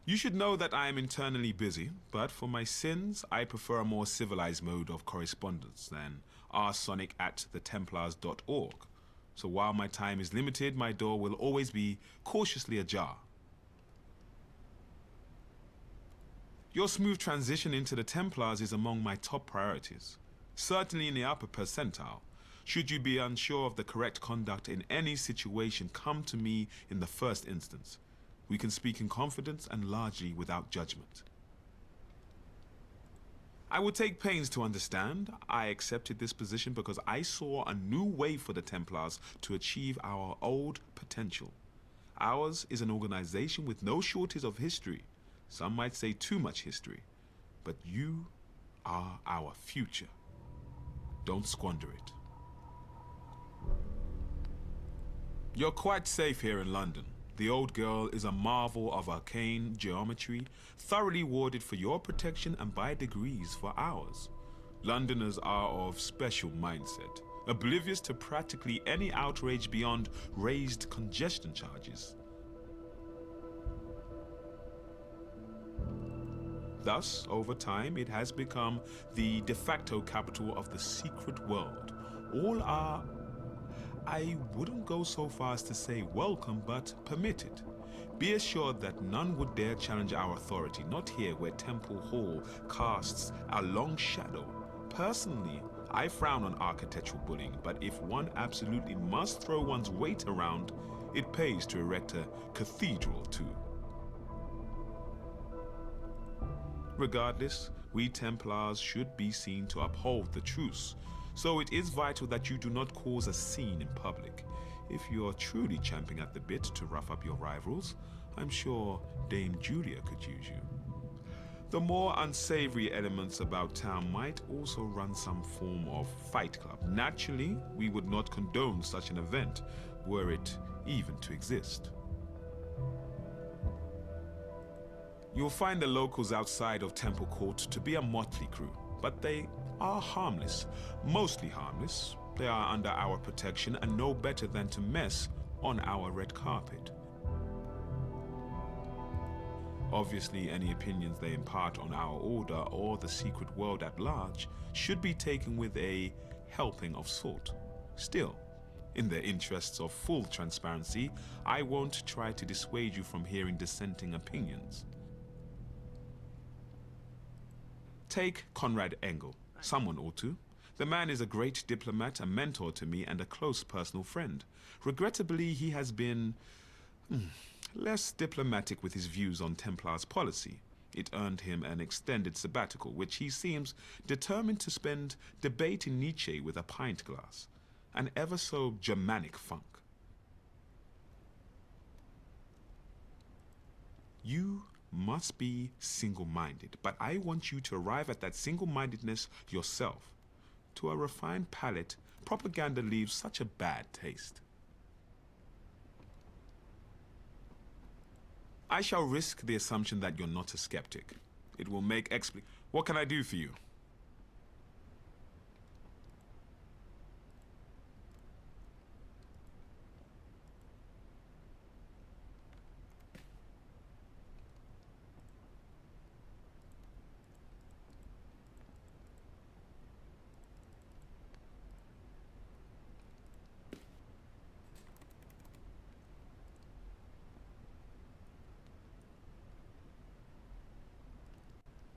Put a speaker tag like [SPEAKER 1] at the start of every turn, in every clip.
[SPEAKER 1] You should know that I am internally busy, but for my sins, I prefer a more civilized mode of correspondence than rsonic@thetemplars.org. So while my time is limited, my door will always be cautiously ajar. Your smooth transition into the Templars is among my top priorities, certainly in the upper percentile. Should you be unsure of the correct conduct in any situation, come to me in the first instance. We can speak in confidence and largely without judgment. I will take pains to understand. I accepted this position because I saw a new way for the Templars to achieve our old potential. Ours is an organization with no shortage of history. Some might say too much history. But you are our future. Don't squander it. You're quite safe here in London. The old girl is a marvel of arcane geometry, thoroughly warded for your protection and by degrees for ours. Londoners are of special mindset, oblivious to practically any outrage beyond raised congestion charges. Thus, over time, it has become the de facto capital of the secret world. All are, I wouldn't go so far as to say welcome, but permitted. Be assured that none would dare challenge our authority, not here where Temple Hall casts a long shadow. Personally, I frown on architectural bullying, but if one absolutely must throw one's weight around, it pays to erect a cathedral too. Regardless, we Templars should be seen to uphold the truce, so it is vital that you do not cause a scene in public. If you are truly champing at the bit to rough up your rivals, I'm sure Dame Julia could use you. The more unsavory elements about town might also run some form of fight club. Naturally, we would not condone such an event, were it even to exist. You'll find the locals outside of Temple Court to be a motley crew, but they are harmless, mostly harmless. They are under our protection and know better than to mess on our red carpet. Obviously, any opinions they impart on our order or the secret world at large should be taken with a helping of salt. Still, in the interests of full transparency, I won't try to dissuade you from hearing dissenting opinions. Take Conrad Engel. Someone ought to. The man is a great diplomat, a mentor to me, and a close personal friend. Regrettably, he has been less diplomatic with his views on Templars policy. It earned him an extended sabbatical, which he seems determined to spend debating Nietzsche with a pint glass. An ever so Germanic funk. You must be single-minded, but I want you to arrive at that single-mindedness yourself. To a refined palate, propaganda leaves such a bad taste. I shall risk the assumption that you're not a skeptic. It will make What can I do for you?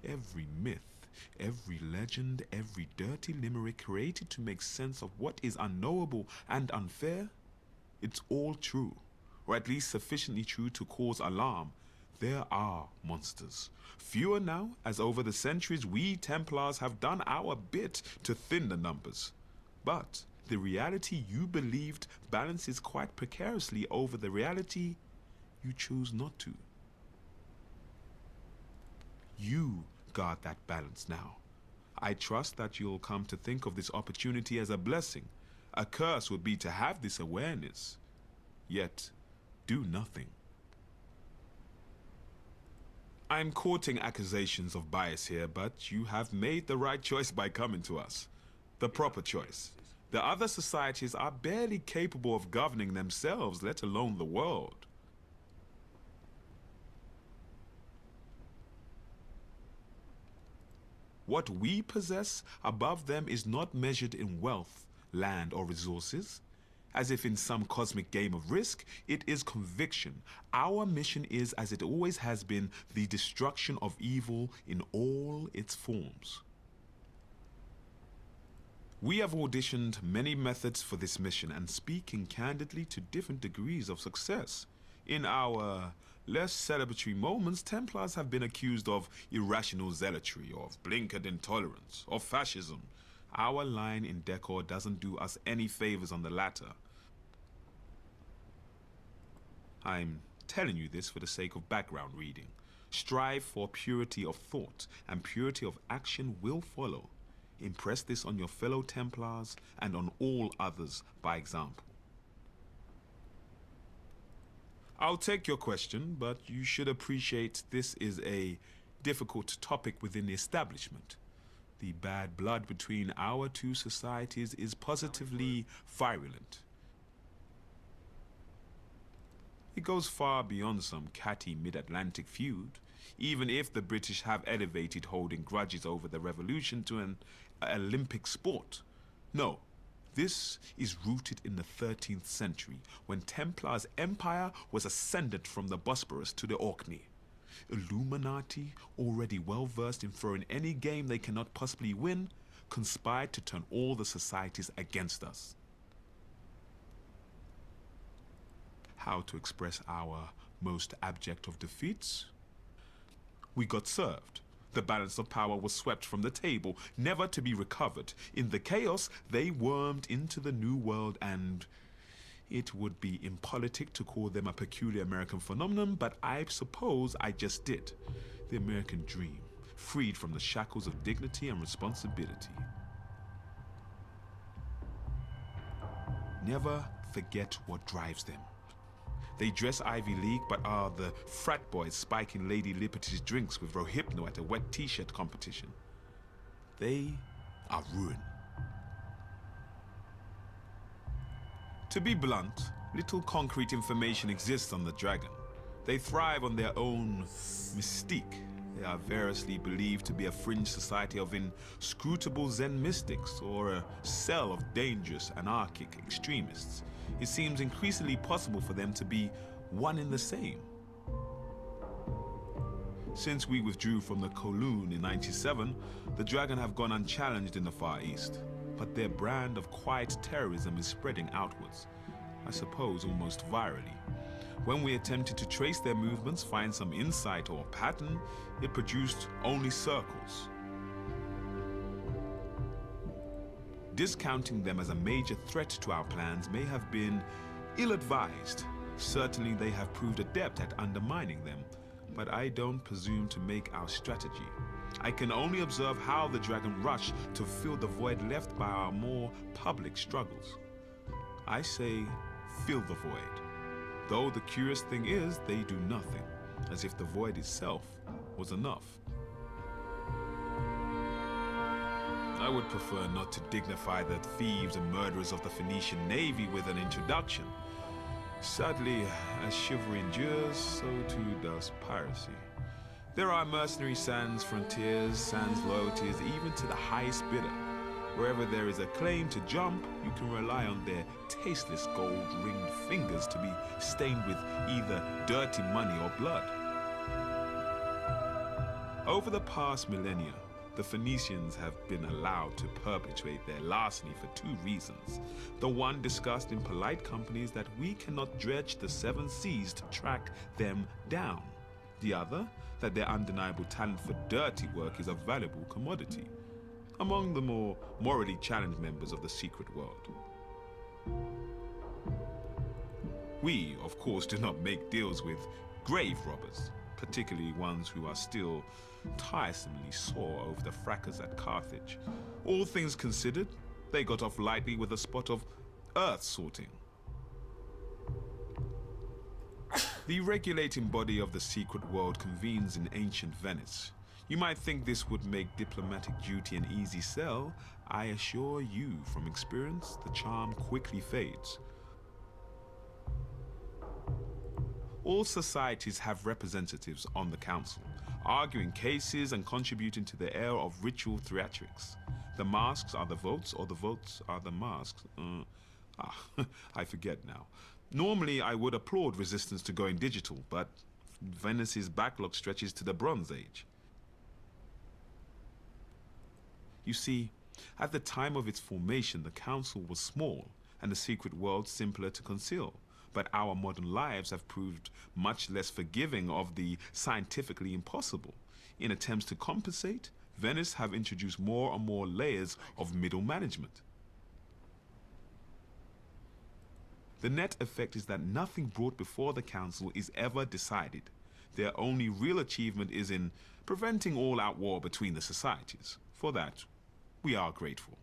[SPEAKER 1] Every myth, every legend, every dirty limerick created to make sense of what is unknowable and unfair, it's all true, or at least sufficiently true to cause alarm. There are monsters. Fewer now, as over the centuries we Templars have done our bit to thin the numbers. But the reality you believed balances quite precariously over the reality you choose not to. You guard that balance now. I trust that you'll come to think of this opportunity as a blessing. A curse would be to have this awareness, yet do nothing. I'm courting accusations of bias here, but you have made the right choice by coming to us. The proper choice. The other societies are barely capable of governing themselves, let alone the world. What we possess above them is not measured in wealth, land, or resources. As if in some cosmic game of risk, it is conviction. Our mission is, as it always has been, the destruction of evil in all its forms. We have auditioned many methods for this mission and speaking candidly to different degrees of success. In our less celebratory moments, Templars have been accused of irrational zealotry, of blinkered intolerance, of fascism. Our line in decor doesn't do us any favors on the latter. I'm telling you this for the sake of background reading. Strive for purity of thought, and purity of action will follow. Impress this on your fellow Templars and on all others by example. I'll take your question, but you should appreciate this is a difficult topic within the establishment. The bad blood between our two societies is positively virulent. It goes far beyond some catty mid-Atlantic feud, even if the British have elevated holding grudges over the revolution to an Olympic sport. No, this is rooted in the 13th century, when Templars' empire was ascendant from the Bosporus to the Orkney. Illuminati, already well versed in throwing any game they cannot possibly win, conspired to turn all the societies against us. How to express our most abject of defeats? We got served. The balance of power was swept from the table, never to be recovered. In the chaos, they wormed into the New World, and it would be impolitic to call them a peculiar American phenomenon, but I suppose I just did. The American dream, freed from the shackles of dignity and responsibility. Never forget what drives them. They dress Ivy League, but are the frat boys spiking Lady Liberty's drinks with Rohypnol at a wet t-shirt competition. They are ruin. To be blunt, little concrete information exists on the Dragon. They thrive on their own mystique. They are variously believed to be a fringe society of inscrutable Zen mystics or a cell of dangerous anarchic extremists. It seems increasingly possible for them to be one and the same. Since we withdrew from the Kowloon in '97, the Dragon have gone unchallenged in the Far East, but their brand of quiet terrorism is spreading outwards, I suppose almost virally. When we attempted to trace their movements, find some insight or pattern, it produced only circles. Discounting them as a major threat to our plans may have been ill-advised. Certainly they have proved adept at undermining them, but I don't presume to make our strategy. I can only observe how the Dragon rush to fill the void left by our more public struggles. I say, fill the void. Though the curious thing is, they do nothing, as if the void itself was enough. I would prefer not to dignify the thieves and murderers of the Phoenician Navy with an introduction. Sadly, as chivalry endures, so too does piracy. There are mercenary sans frontiers, sans loyalties, even to the highest bidder. Wherever there is a claim to jump, you can rely on their tasteless gold-ringed fingers to be stained with either dirty money or blood. Over the past millennia, the Phoenicians have been allowed to perpetuate their larceny for two reasons. The one discussed in polite company is that we cannot dredge the seven seas to track them down. The other, that their undeniable talent for dirty work is a valuable commodity among the more morally challenged members of the secret world. We, of course, do not make deals with grave robbers, particularly ones who are still tiresomely sore over the fracas at Carthage. All things considered, they got off lightly with a spot of earth sorting. The regulating body of the secret world convenes in ancient Venice. You might think this would make diplomatic duty an easy sell. I assure you from experience, the charm quickly fades. All societies have representatives on the council. arguing cases and contributing to the air of ritual theatrics. The masks are the votes, or the votes are the masks. I forget now. Normally, I would applaud resistance to going digital, but Venice's backlog stretches to the Bronze Age. You see, at the time of its formation, the council was small and the secret world simpler to conceal. But our modern lives have proved much less forgiving of the scientifically impossible. In attempts to compensate, Venice have introduced more and more layers of middle management. The net effect is that nothing brought before the council is ever decided. Their only real achievement is in preventing all-out war between the societies. For that, we are grateful.